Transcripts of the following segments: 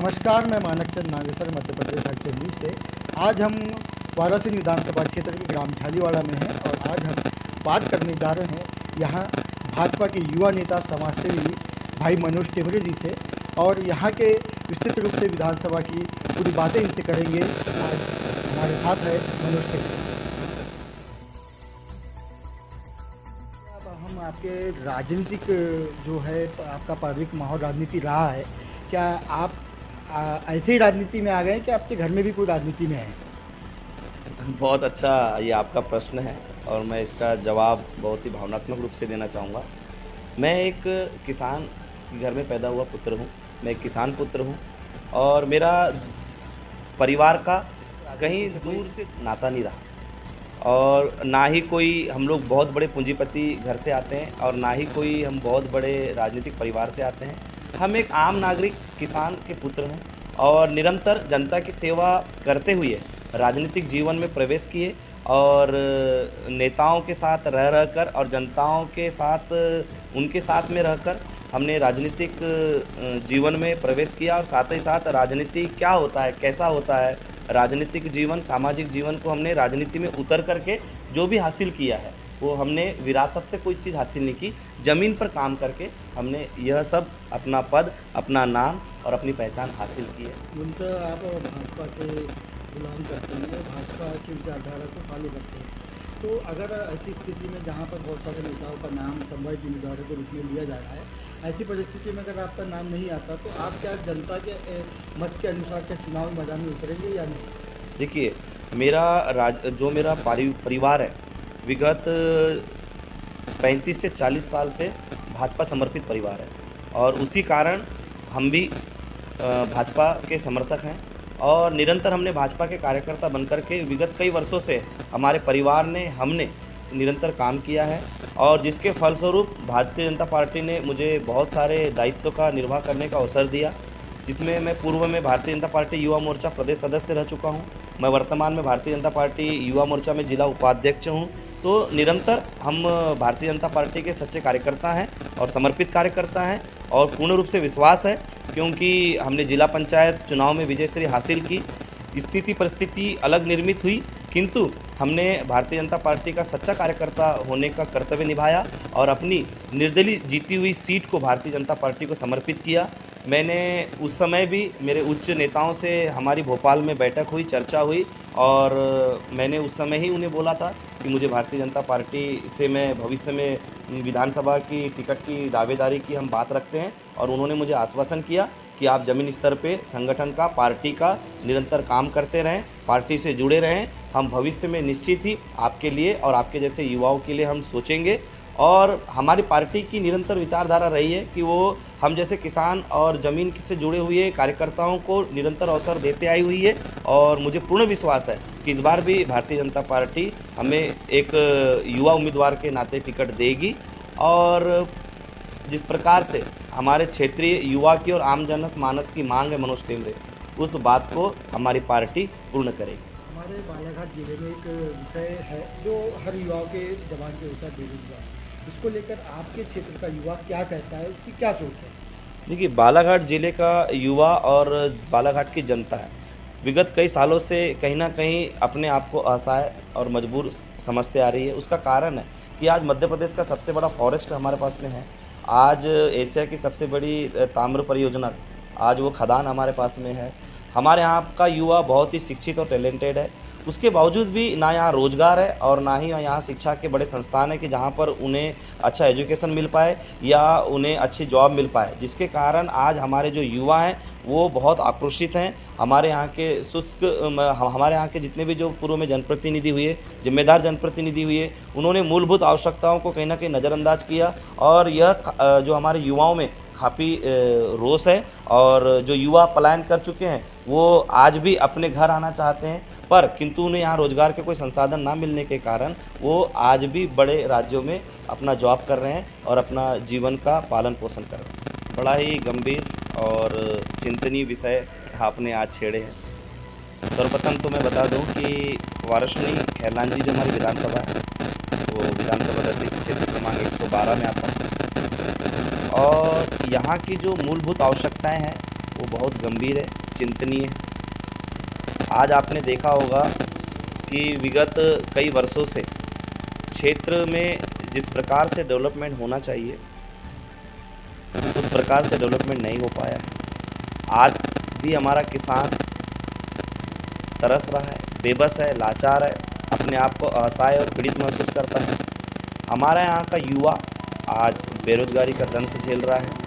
नमस्कार, मैं मानक चंद नागेश्वर मध्य प्रदेश एक्शन न्यूज़ से। आज हम वाराणसी विधानसभा क्षेत्र के ग्राम छालीवाड़ा में हैं और आज हम बात करने जा रहे हैं यहाँ भाजपा के युवा नेता समाजसेवी भाई मनोज टेमरे जी से, और यहाँ के विस्तृत रूप से विधानसभा की पूरी बातें इनसे करेंगे। आज हमारे साथ है मनोज टेमरे। अब हम आपके राजनीतिक जो है आपका पारिवारिक माहौल राजनीति रहा है, क्या आप ऐसे ही राजनीति में आ गए कि आपके घर में भी कोई राजनीति में है? बहुत अच्छा ये आपका प्रश्न है और मैं इसका जवाब बहुत ही भावनात्मक रूप से देना चाहूँगा। मैं एक किसान के घर में पैदा हुआ पुत्र हूँ। मैं एक किसान पुत्र हूँ और मेरा परिवार का कहीं दूर से नाता नहीं रहा, और ना ही कोई हम लोग बहुत बड़े पूंजीपति घर से आते हैं और ना ही कोई हम बहुत बड़े राजनीतिक परिवार से आते हैं। हम एक आम नागरिक किसान के पुत्र हैं और निरंतर जनता की सेवा करते हुए राजनीतिक जीवन में प्रवेश किए और नेताओं के साथ रह कर और जनताओं के साथ उनके साथ में रहकर हमने राजनीतिक जीवन में प्रवेश किया। और साथ ही साथ राजनीति क्या होता है, कैसा होता है, राजनीतिक जीवन, सामाजिक जीवन को हमने राजनीति में उतर करके जो भी हासिल किया है वो हमने विरासत से कोई चीज़ हासिल नहीं की, ज़मीन पर काम करके हमने यह सब अपना पद, अपना नाम और अपनी पहचान हासिल की है। बोलते आप भाजपा से बिलोंग करते हैं, भाजपा की विचारधारा को फॉलो करते हैं, तो अगर ऐसी स्थिति में जहाँ पर बहुत सारे नेताओं का नाम संभावित उम्मीदवारों के रूप में लिया जा रहा है, ऐसी परिस्थिति में अगर आपका नाम नहीं आता तो आप क्या जनता के मत के अनुसार के चुनाव मैदान में उतरेंगे या नहीं? देखिए, मेरा परिवार है, विगत 35 से 40 साल से भाजपा समर्पित परिवार है और उसी कारण हम भी भाजपा के समर्थक हैं और निरंतर हमने भाजपा के कार्यकर्ता बनकर के विगत कई वर्षों से हमारे परिवार ने, हमने निरंतर काम किया है और जिसके फलस्वरूप भारतीय जनता पार्टी ने मुझे बहुत सारे दायित्व का निर्वाह करने का अवसर दिया, जिसमें मैं पूर्व में भारतीय जनता पार्टी युवा मोर्चा प्रदेश सदस्य रह चुका हूं। मैं वर्तमान में भारतीय जनता पार्टी युवा मोर्चा में जिला उपाध्यक्ष हूं। तो निरंतर हम भारतीय जनता पार्टी के सच्चे कार्यकर्ता हैं और समर्पित कार्यकर्ता हैं और पूर्ण रूप से विश्वास है, क्योंकि हमने जिला पंचायत चुनाव में विजयश्री हासिल की। स्थिति परिस्थिति अलग निर्मित हुई, किंतु हमने भारतीय जनता पार्टी का सच्चा कार्यकर्ता होने का कर्तव्य निभाया और अपनी निर्दलीय जीती हुई सीट को भारतीय जनता पार्टी को समर्पित किया। मैंने उस समय भी मेरे उच्च नेताओं से हमारी भोपाल में बैठक हुई, चर्चा हुई और मैंने उस समय ही उन्हें बोला था कि मुझे भारतीय जनता पार्टी से मैं भविष्य में विधानसभा की टिकट की दावेदारी की हम बात रखते हैं और उन्होंने मुझे आश्वासन किया कि आप ज़मीन स्तर पे संगठन का, पार्टी का निरंतर काम करते रहें, पार्टी से जुड़े रहें। हम भविष्य में निश्चित ही आपके लिए और आपके जैसे युवाओं के लिए हम सोचेंगे। और हमारी पार्टी की निरंतर विचारधारा रही है कि वो हम जैसे किसान और ज़मीन से जुड़े हुए कार्यकर्ताओं को निरंतर अवसर देते आई हुई है और मुझे पूर्ण विश्वास है कि इस बार भी भारतीय जनता पार्टी हमें एक युवा उम्मीदवार के नाते टिकट देगी और जिस प्रकार से हमारे क्षेत्रीय युवा की और आम जनमानस की मांग है मनोज टेमरे, उस बात को हमारी पार्टी पूर्ण करेगी। हमारे बालाघाट जिले में एक विषय है जो हर युवाओं के जबान पे होता है, बेरोजगार। उसको लेकर आपके क्षेत्र का युवा क्या कहता है, उसकी क्या सोच है? देखिए, बालाघाट ज़िले का युवा और बालाघाट की जनता है विगत कई सालों से कहीं ना कहीं अपने आप को असहाय और मजबूर समझते आ रही है। उसका कारण है कि आज मध्य प्रदेश का सबसे बड़ा फॉरेस्ट हमारे पास में है, आज एशिया की सबसे बड़ी ताम्र परियोजना, आज वो खदान हमारे पास में है। हमारे यहाँ का युवा बहुत ही शिक्षित और टैलेंटेड है, उसके बावजूद भी ना यहाँ रोज़गार है और ना ही यहाँ शिक्षा के बड़े संस्थान है कि जहाँ पर उन्हें अच्छा एजुकेशन मिल पाए या उन्हें अच्छी जॉब मिल पाए, जिसके कारण आज हमारे जो युवा हैं वो बहुत आक्रोशित हैं। हमारे यहाँ के जितने भी जो पूर्व में जनप्रतिनिधि हुए, जिम्मेदार जनप्रतिनिधि हुए, उन्होंने मूलभूत आवश्यकताओं को कहीं ना कहीं नज़रअंदाज किया और यह जो हमारे युवाओं में काफ़ी रोष है और जो युवा पलायन कर चुके हैं वो आज भी अपने घर आना चाहते हैं, पर किंतु उन्हें यहाँ रोज़गार के कोई संसाधन ना मिलने के कारण वो आज भी बड़े राज्यों में अपना जॉब कर रहे हैं और अपना जीवन का पालन पोषण कर रहे हैं। बड़ा ही गंभीर और चिंतनीय विषय आपने आज छेड़े हैं। सर्वप्रथम तो मैं बता दूं कि वाराणसी खैरलांजी जो हमारी विधानसभा है वो विधानसभा अध्यक्ष क्षेत्र क्रमांक 112 में आता है और यहाँ की जो मूलभूत आवश्यकताएं हैं वो बहुत गंभीर है, चिंतनीय है। आज आपने देखा होगा कि विगत कई वर्षों से क्षेत्र में जिस प्रकार से डेवलपमेंट होना चाहिए उस प्रकार से डेवलपमेंट नहीं हो पाया है। आज भी हमारा किसान तरस रहा है, बेबस है, लाचार है, अपने आप को असहाय और पीड़ित महसूस करता है। हमारा यहाँ का युवा आज बेरोजगारी का दंश झेल रहा है।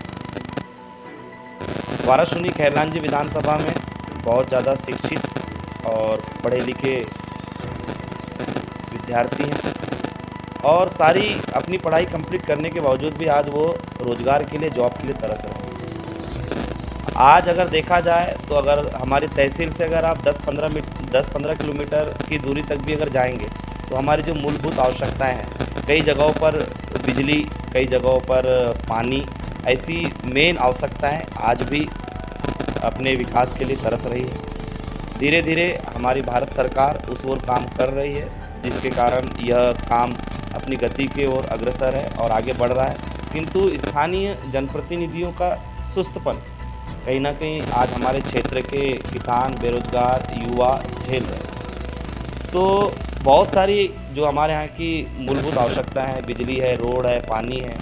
वारासुनी खैरलांजी विधानसभा में बहुत ज़्यादा शिक्षित और पढ़े लिखे विद्यार्थी हैं और सारी अपनी पढ़ाई कंप्लीट करने के बावजूद भी आज वो रोज़गार के लिए, जॉब के लिए तरस रहे हैं। आज अगर देखा जाए तो अगर हमारी तहसील से अगर आप 10-15 किलोमीटर की दूरी तक भी अगर जाएंगे तो हमारी जो मूलभूत आवश्यकताएं हैं, कई जगहों पर बिजली, कई जगहों पर पानी, ऐसी मेन आवश्यकताएं आज भी अपने विकास के लिए तरस रही है। धीरे धीरे हमारी भारत सरकार उस ओर काम कर रही है, जिसके कारण यह काम अपनी गति की ओर अग्रसर है और आगे बढ़ रहा है। किंतु स्थानीय जनप्रतिनिधियों का सुस्तपन कहीं ना कहीं आज हमारे क्षेत्र के किसान, बेरोजगार युवा झेल रहे हैं। तो बहुत सारी जो हमारे यहाँ की मूलभूत आवश्यकताएं हैं, बिजली है, रोड है, पानी है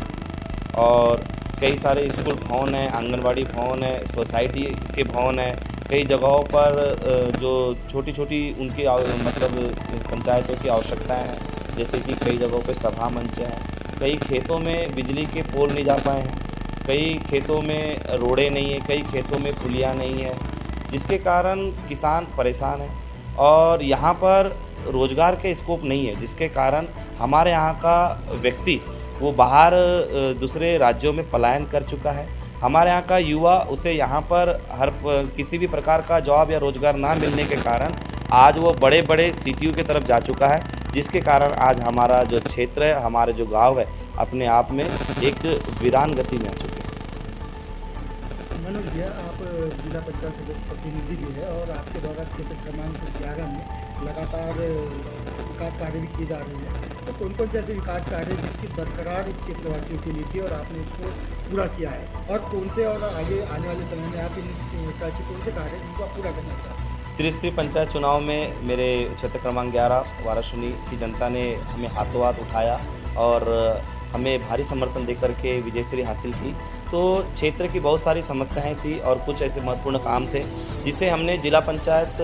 और कई सारे स्कूल भवन हैं, आंगनबाड़ी भवन है, सोसाइटी के भवन हैं। कई जगहों पर जो छोटी छोटी उनकी मतलब पंचायतों की आवश्यकताएं हैं, जैसे कि कई जगहों पे सभा मंच हैं, कई खेतों में बिजली के पोल नहीं जा पाए हैं, कई खेतों में रोडें नहीं है, कई खेतों में पुलियाँ नहीं है, जिसके कारण किसान परेशान है और यहाँ पर रोज़गार के स्कोप नहीं है, जिसके कारण हमारे यहाँ का व्यक्ति वो बाहर दूसरे राज्यों में पलायन कर चुका है। हमारे यहाँ का युवा उसे यहाँ पर किसी भी प्रकार का जॉब या रोज़गार ना मिलने के कारण आज वो बड़े बड़े सिटियों की तरफ जा चुका है, जिसके कारण आज हमारा जो क्षेत्र है, हमारे जो गांव है, अपने आप में एक वीरान गति में आ चुके हैं। मनोज भैया, आप जिला पंचायत सदस्य प्रतिनिधि भी है और आपके द्वारा क्षेत्र क्रमांक 11 में लगातार विकास कार्य भी किए जा रहे हैं। तो कौन कौन से ऐसे विकास कार्य जिसकी दरकरार इस क्षेत्रवासियों के लिए थी और आपने उसको पूरा किया है, और कौन से और आगे आने वाले समय में आप इन ऐसे कौन से कार्य जिनको आप पूरा करना चाहते हैं? त्रिस्तरीय पंचायत चुनाव में मेरे क्षेत्र क्रमांक 11 वारासुनी की जनता ने हमें हाथों हाथ उठाया और हमें भारी समर्थन देकर के विजयश्री हासिल की। तो क्षेत्र की बहुत सारी समस्याएं थी और कुछ ऐसे महत्वपूर्ण काम थे जिसे हमने जिला पंचायत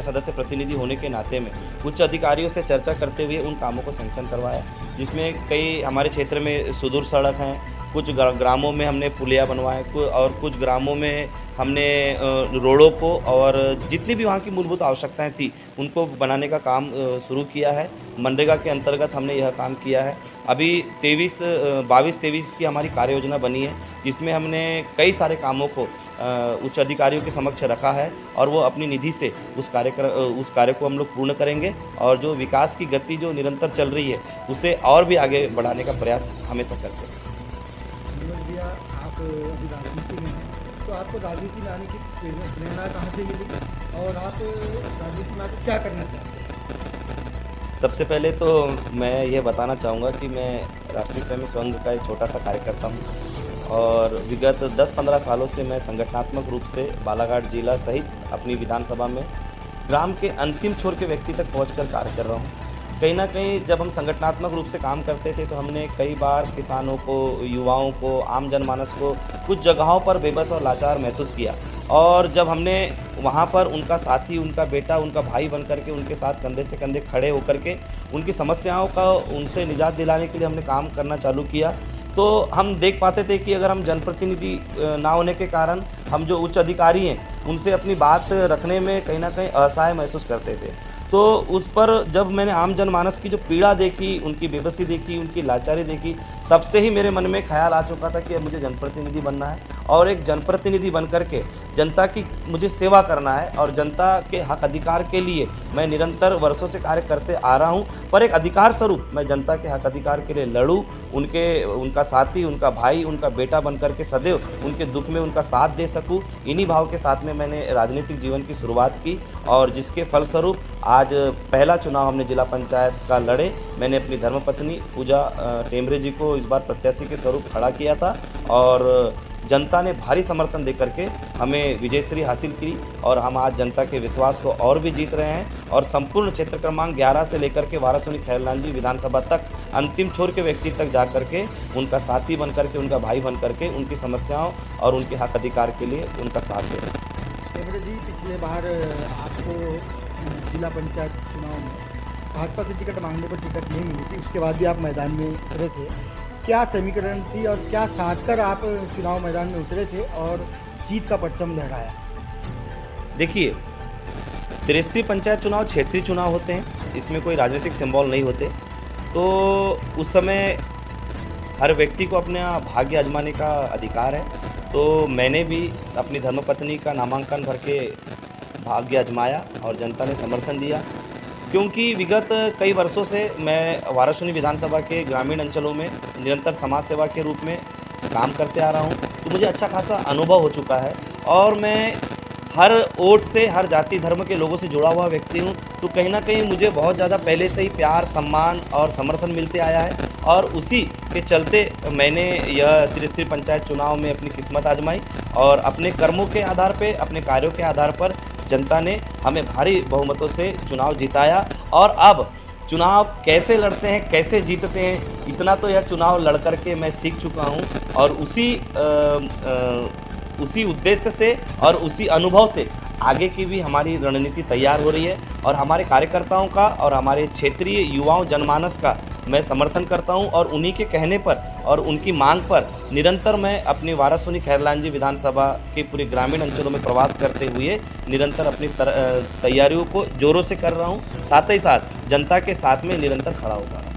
सदस्य प्रतिनिधि होने के नाते में उच्च अधिकारियों से चर्चा करते हुए उन कामों को सैंक्शन करवाया, जिसमें कई हमारे क्षेत्र में सुदूर सड़क हैं, कुछ ग्रामों में हमने पुलिया बनवाए और कुछ ग्रामों में हमने रोडों को और जितनी भी वहाँ की मूलभूत आवश्यकताएं थी उनको बनाने का काम शुरू किया है। मनरेगा के अंतर्गत हमने यह काम किया है। अभी 22-23 की हमारी कार्य योजना बनी है, जिसमें हमने कई सारे कामों को उच्च अधिकारियों के समक्ष रखा है और वो अपनी निधि से उस कार्य को हम लोग पूर्ण करेंगे और जो विकास की गति जो निरंतर चल रही है उसे और भी आगे बढ़ाने का प्रयास हमेशा करते हैं। भैया, आप अभी राजनीति में हैं, तो आपको राजनीति में आने की प्रेरणा कहाँ से मिली और आप राजनीति में आकर क्या करना चाहते हैं? सबसे पहले तो मैं ये बताना चाहूँगा कि मैं राष्ट्रीय स्वयं संघ का एक छोटा सा कार्यकर्ता हूँ और विगत 10-15 सालों से मैं संगठनात्मक रूप से बालाघाट जिला सहित अपनी विधानसभा में ग्राम के अंतिम छोर के व्यक्ति तक पहुंचकर कार्य कर रहा हूँ। कहीं ना कहीं जब हम संगठनात्मक रूप से काम करते थे तो हमने कई बार किसानों को, युवाओं को, आम जनमानस को कुछ जगहों पर बेबस और लाचार महसूस किया और जब हमने वहाँ पर उनका साथी, उनका बेटा, उनका भाई बन करके उनके साथ कंधे से कंधे खड़े होकर के उनकी समस्याओं का उनसे निजात दिलाने के लिए हमने काम करना चालू किया, तो हम देख पाते थे कि अगर हम जनप्रतिनिधि ना होने के कारण हम जो उच्च अधिकारी हैं उनसे अपनी बात रखने में कहीं ना कहीं असहाय महसूस करते थे। तो उस पर जब मैंने आम जनमानस की जो पीड़ा देखी, उनकी बेबसी देखी, उनकी लाचारी देखी, तब से ही मेरे मन में ख्याल आ चुका था कि अब मुझे जनप्रतिनिधि बनना है और एक जनप्रतिनिधि बन करके जनता की मुझे सेवा करना है और जनता के हक अधिकार के लिए मैं निरंतर वर्षों से कार्य करते आ रहा हूं, पर एक अधिकार स्वरूप मैं जनता के हक अधिकार के लिए लड़ूं, उनका साथी, उनका भाई, उनका बेटा बन करके सदैव उनके दुख में उनका साथ दे सकूं। इन्हीं भाव के साथ में मैंने राजनीतिक जीवन की शुरुआत की और जिसके फलस्वरूप आज पहला चुनाव हमने जिला पंचायत का लड़े। मैंने अपनी धर्मपत्नी पूजा टेमरे जी को इस बार प्रत्याशी के स्वरूप खड़ा किया था और जनता ने भारी समर्थन दे करके हमें विजयश्री हासिल की और हम आज जनता के विश्वास को और भी जीत रहे हैं और संपूर्ण क्षेत्र क्रमांक 11 से लेकर के वारासोनी खैरलांजी विधानसभा तक अंतिम छोर के व्यक्ति तक जा करके उनका साथी बन करके, उनका भाई बन करके उनकी समस्याओं और उनके हक अधिकार के लिए उनका साथ दे रहे हैं। देवेंद्र जी, पिछले बार आपको जिला पंचायत चुनाव में भाजपा से टिकट मांगने पर टिकट नहीं मिली थी, उसके बाद भी आप मैदान में उतरे थे। क्या समीकरण थी और क्या साध कर आप चुनाव मैदान में उतरे थे और जीत का परचम लहराया? देखिए, त्रिस्तरीय पंचायत चुनाव क्षेत्रीय चुनाव होते हैं, इसमें कोई राजनीतिक सिंबल नहीं होते। तो उस समय हर व्यक्ति को अपना भाग्य आजमाने का अधिकार है। तो मैंने भी अपनी धर्मपत्नी का नामांकन भर के भाग्य आजमाया और जनता ने समर्थन दिया, क्योंकि विगत कई वर्षों से मैं वारासोनी विधानसभा के ग्रामीण अंचलों में निरंतर समाज सेवा के रूप में काम करते आ रहा हूँ। तो मुझे अच्छा खासा अनुभव हो चुका है और मैं हर वोट से, हर जाति धर्म के लोगों से जुड़ा हुआ व्यक्ति हूँ। तो कहीं ना कहीं मुझे बहुत ज़्यादा पहले से ही प्यार, सम्मान और समर्थन मिलते आया है और उसी के चलते मैंने यह त्रिस्तरीय पंचायत चुनाव में अपनी किस्मत आजमाई और अपने कर्मों के आधार पर, अपने कार्यों के आधार पर जनता ने हमें भारी बहुमतों से चुनाव जिताया। और अब चुनाव कैसे लड़ते हैं, कैसे जीतते हैं, इतना तो यह चुनाव लड़ कर के मैं सीख चुका हूं और उसी उद्देश्य से और उसी अनुभव से आगे की भी हमारी रणनीति तैयार हो रही है और हमारे कार्यकर्ताओं का और हमारे क्षेत्रीय युवाओं जनमानस का मैं समर्थन करता हूं और उन्हीं के कहने पर और उनकी मांग पर निरंतर मैं अपनी वारासोनी खैरलांजी विधानसभा के पूरे ग्रामीण अंचलों में प्रवास करते हुए निरंतर अपनी तैयारियों को जोरों से कर रहा हूं, साथ ही साथ जनता के साथ में निरंतर खड़ा होता रहा।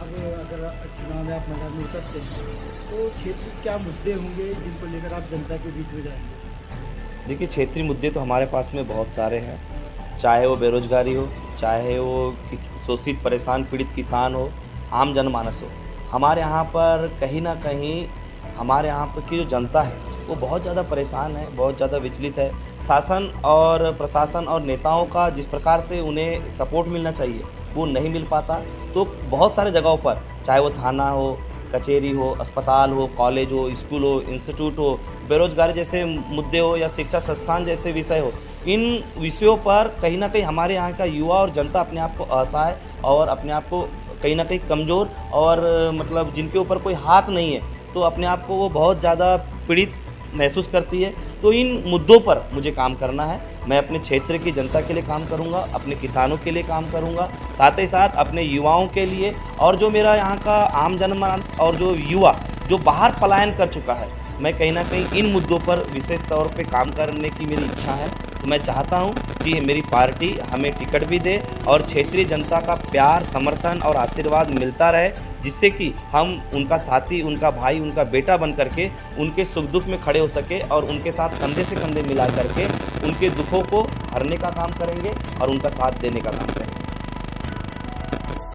अब अगर चुनाव में आप मैदान में उतरते हैं तो क्षेत्र के क्या मुद्दे होंगे जिनको लेकर आप जनता के बीच में जाएंगे? देखिए, क्षेत्रीय मुद्दे तो हमारे पास में बहुत सारे हैं, चाहे वो बेरोजगारी हो, चाहे वो शोषित परेशान पीड़ित किसान हो, आम जनमानस हो। हमारे यहाँ पर कहीं ना कहीं हमारे यहाँ पर की जो जनता है वो बहुत ज़्यादा परेशान है, बहुत ज़्यादा विचलित है। शासन और प्रशासन और नेताओं का जिस प्रकार से उन्हें सपोर्ट मिलना चाहिए वो नहीं मिल पाता। तो बहुत सारे जगहों पर, चाहे वो थाना हो, कचहरी हो, अस्पताल हो, कॉलेज हो, स्कूल हो, इंस्टीट्यूट हो, बेरोजगारी जैसे मुद्दे हो या शिक्षा संस्थान जैसे विषय हो, इन विषयों पर कहीं ना कहीं हमारे यहाँ का युवा और जनता अपने आप को असहाय और अपने आप को कहीं ना कहीं कमज़ोर और मतलब जिनके ऊपर कोई हाथ नहीं है, तो अपने आप को वो बहुत ज़्यादा पीड़ित महसूस करती है। तो इन मुद्दों पर मुझे काम करना है। मैं अपने क्षेत्र की जनता के लिए काम करूंगा, अपने किसानों के लिए काम करूंगा, साथ ही साथ अपने युवाओं के लिए और जो मेरा यहाँ का आम जनमानस और जो युवा जो बाहर पलायन कर चुका है, मैं कहीं ना कहीं इन मुद्दों पर विशेष तौर पे काम करने की मेरी इच्छा है। तो मैं चाहता हूं कि मेरी पार्टी हमें टिकट भी दे और क्षेत्रीय जनता का प्यार, समर्थन और आशीर्वाद मिलता रहे, जिससे कि हम उनका साथी, उनका भाई, उनका बेटा बन करके उनके सुख दुख में खड़े हो सके और उनके साथ कंधे से कंधे मिला करके उनके दुखों को हरने का काम करेंगे और उनका साथ देने का काम करेंगे।